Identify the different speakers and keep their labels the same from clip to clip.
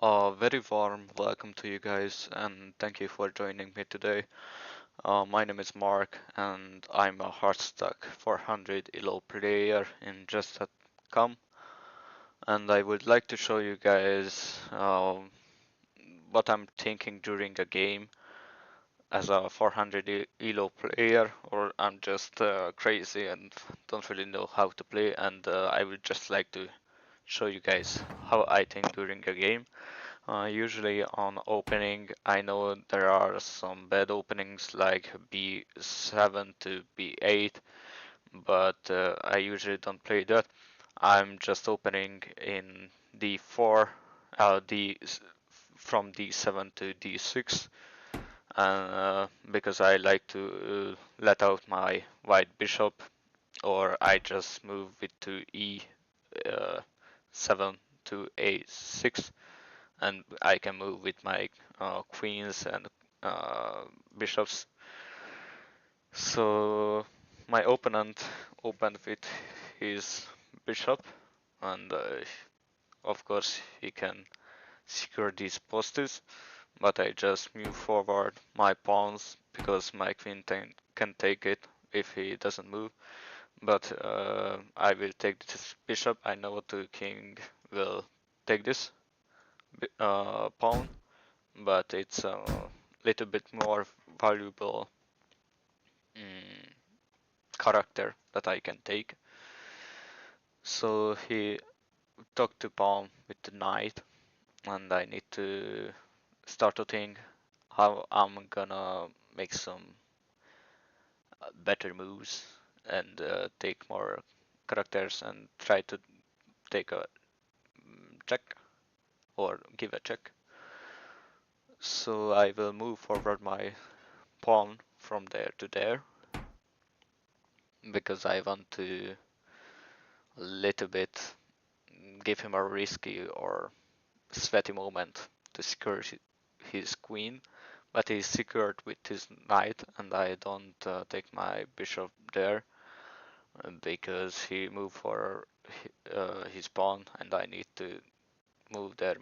Speaker 1: A very warm welcome to you guys, and thank you for joining me today. My name is Mark, and I'm a hardstuck 400 ELO player in just.com, and I would like to show you guys what I'm thinking during a game as a 400 ELO player, or I'm just crazy and don't really know how to play, and I would just like to show you guys how I think during a game. Usually on opening, I know there are some bad openings like B7 to B8, but I usually don't play that. I'm just opening in D4, D from D7 to D6, because I like to let out my white bishop, or I just move it to E7 to A6, and I can move with my queens and bishops. So my opponent opened with his bishop, and of course he can secure these posters, but I just move forward my pawns because my queen can take it if he doesn't move. But I will take this bishop. I know the king will take this pawn, but it's a little bit more valuable mm, character that I can take. So he took the pawn with the knight, and I need to start to think how I'm gonna make some better moves and take more characters and try to take a check or give a check. So I will move forward my pawn from there to there because I want to a little bit give him a risky or sweaty moment to secure his queen, but he's secured with his knight, and I don't take my bishop there because he moved for his pawn, and I need to move there,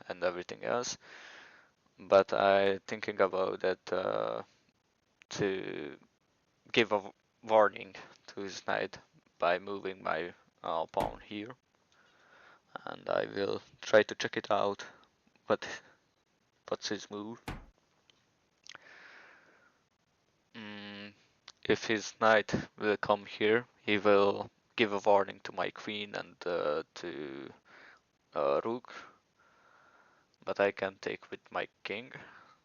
Speaker 1: and everything else. But I thinking about that to give a warning to his knight by moving my pawn here, and I will try to check it out. But what's his move? Mm, if his knight will come here, he will give a warning to my queen and to rook, but I can take with my king,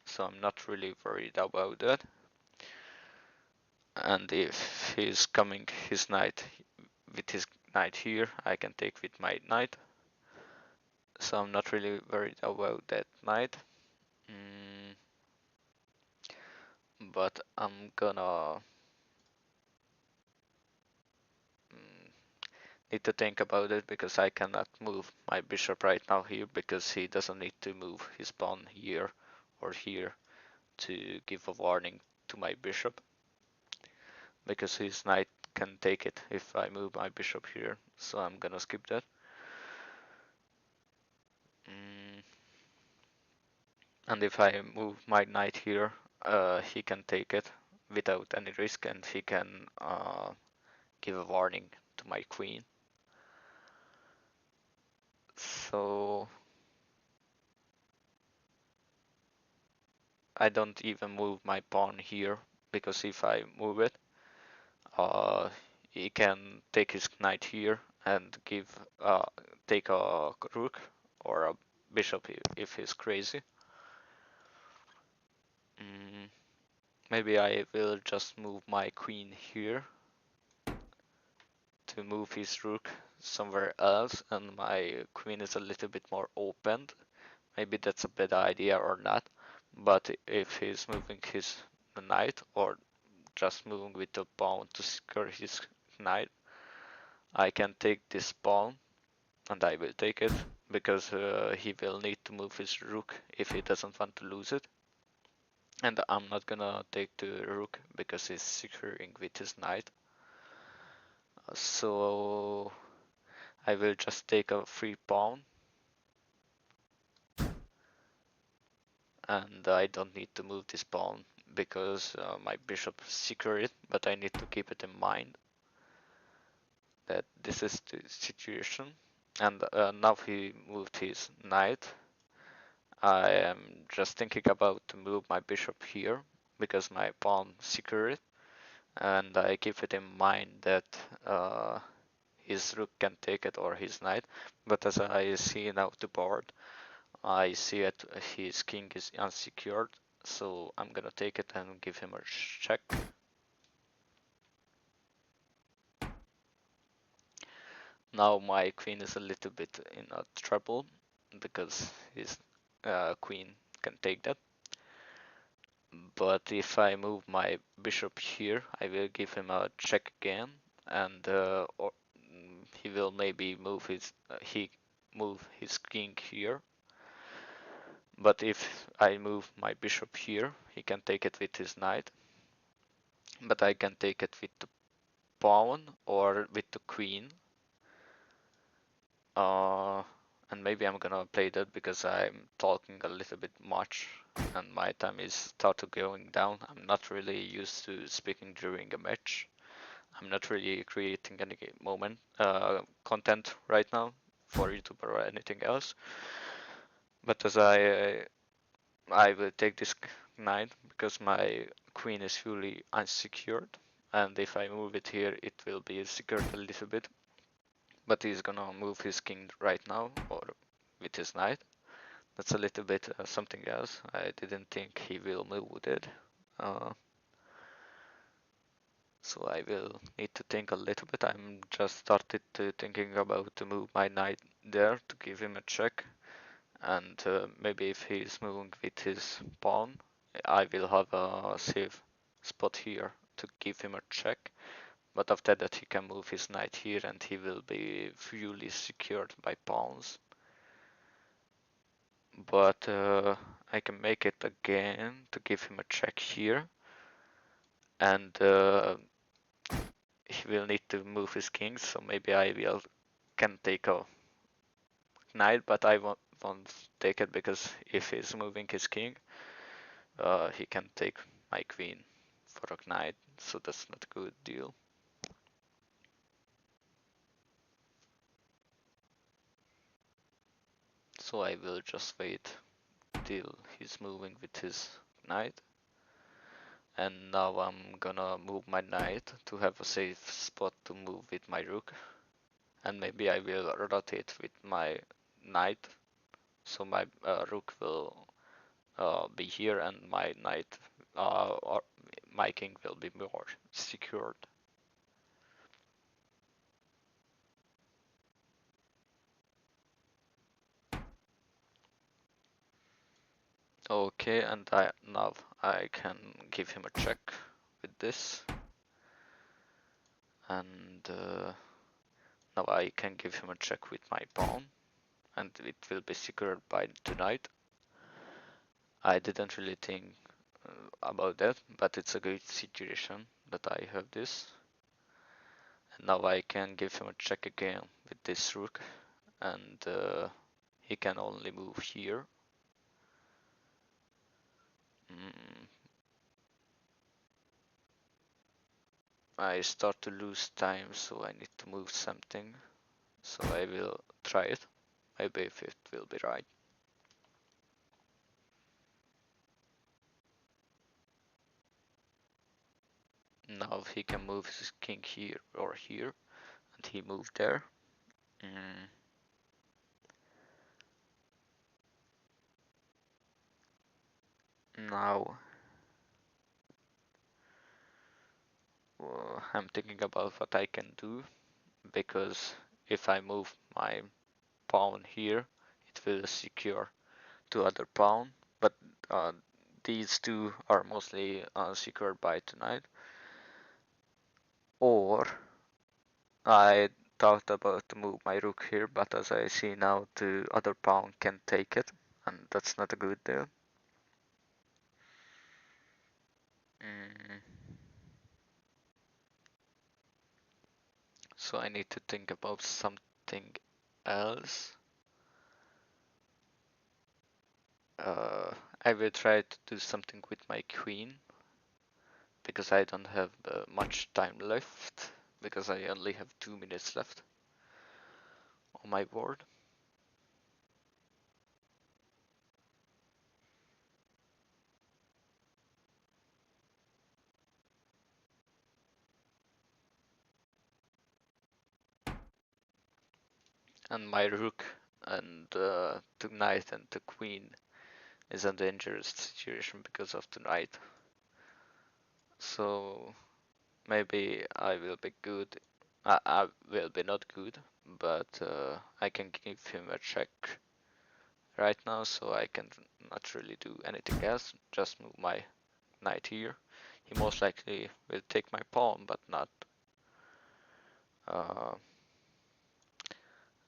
Speaker 1: so I'm not really worried about that. And if he's coming his knight with his knight here, I can take with my knight, so I'm not really worried about that knight. Mm, but I'm gonna need to think about it because I cannot move my bishop right now here because he doesn't need to move his pawn here or here to give a warning to my bishop because his knight can take it if I move my bishop here, so I'm gonna skip that. And if I move my knight here, he can take it without any risk, and he can give a warning to my queen. So I don't even move my pawn here because if I move it, uh, he can take his knight here and take a rook or a bishop if he's crazy. Mm, maybe I will just move my queen here to move his rook somewhere else, and my queen is a little bit more opened. Maybe that's a bad idea or not, but if he's moving his knight or just moving with the pawn to secure his knight, I can take this pawn and I will take it because he will need to move his rook if he doesn't want to lose it. And I'm not gonna take the rook because he's securing with his knight. So I will just take a free pawn and I don't need to move this pawn because my bishop secured it, but I need to keep it in mind that this is the situation. And now he moved his knight. I am just thinking about to move my bishop here because my pawn secured it, and I keep it in mind that his rook can take it or his knight. But as I see now the board, I see that his king is unsecured, so I'm gonna take it and give him a check. Now my queen is a little bit in a trouble because his queen can take that. But if I move my bishop here, I will give him a check again, and or he will maybe move his king here. But if I move my bishop here, he can take it with his knight. But I can take it with the pawn or with the queen. And maybe I'm gonna play that because I'm talking a little bit much and my time is started going down. I'm not really used to speaking during a match. I'm not really creating any content right now for YouTube or anything else. But as I will take this knight because my queen is fully unsecured, and if I move it here, it will be secured a little bit. But he's gonna move his king right now, or with his knight. That's a little bit something else. I didn't think he will move with it. So I will need to think a little bit. I'm just started thinking about to move my knight there to give him a check. And maybe if he's moving with his pawn, I will have a safe spot here to give him a check. But after that he can move his knight here and he will be fully secured by pawns. But I can make it again to give him a check here. And he will need to move his king, so maybe I can take a knight, but I won't take it because if he's moving his king, he can take my queen for a knight, so that's not a good deal. So I will just wait till he's moving with his knight. And now I'm gonna move my knight to have a safe spot to move with my rook. And maybe I will rotate with my knight, so my rook will be here and my knight or my king will be more secured. Okay, and now I can give him a check with this, and now I can give him a check with my pawn, and it will be secured by the knight. I didn't really think about that, but it's a good situation that I have this. And now I can give him a check again with this rook, and he can only move here. I start to lose time, so I need to move something. So I will try it. Maybe if it will be right. Now he can move his king here or here, and he moved there. Now I'm thinking about what I can do, because if I move my pawn here, it will secure two other pawn, but these two are mostly secured by tonight. Or I thought about to move my rook here, but as I see now, the other pawn can take it, and that's not a good deal. So I need to think about something else. I will try to do something with my queen, because I don't have much time left, because I only have 2 minutes left on my board. And my rook and the knight and the queen is a dangerous situation because of the knight. So maybe I will be good. I will be not good, but I can give him a check right now, so I can not really do anything else. Just move my knight here. He most likely will take my pawn, but not. Uh,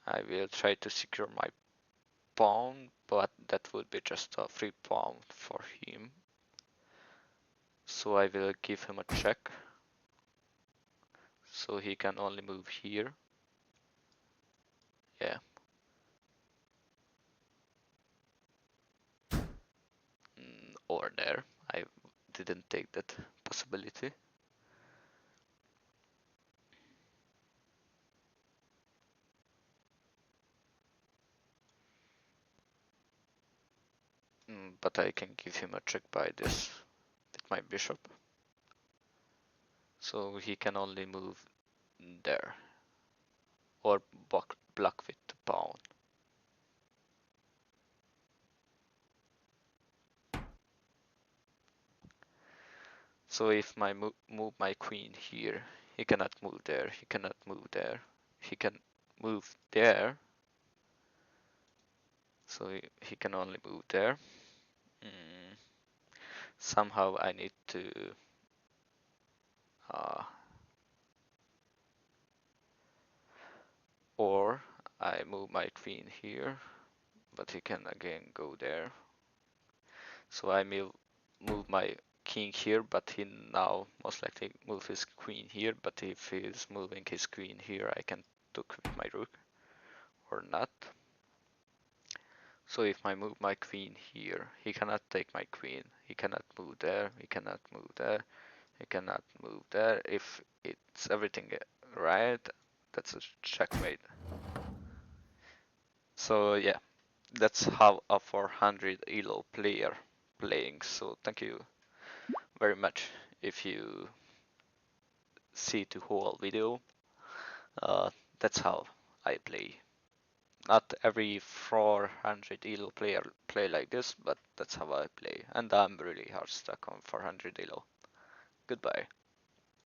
Speaker 1: I will try to secure my pawn, but that would be just a free pawn for him. So I will give him a check. So he can only move here. Yeah. Or there. I didn't take that possibility. But I can give him a check by this with my bishop. So he can only move there. Or block with the pawn. So if I move my queen here, he cannot move there, he cannot move there. He can move there. So he can only move there. Somehow I need to or I move my queen here, but he can again go there. So I move my king here, but he now most likely move his queen here. But if he's moving his queen here, I can took with my rook or not. So if I move my queen here, he cannot take my queen. He cannot move there. He cannot move there. He cannot move there. If it's everything right, that's a checkmate. So yeah, that's how a 400 ELO player playing. So thank you very much if you see the whole video. Uh, that's how I play. Not every 400 ELO player play like this, but that's how I play. And I'm really hard stuck on 400 ELO. Goodbye.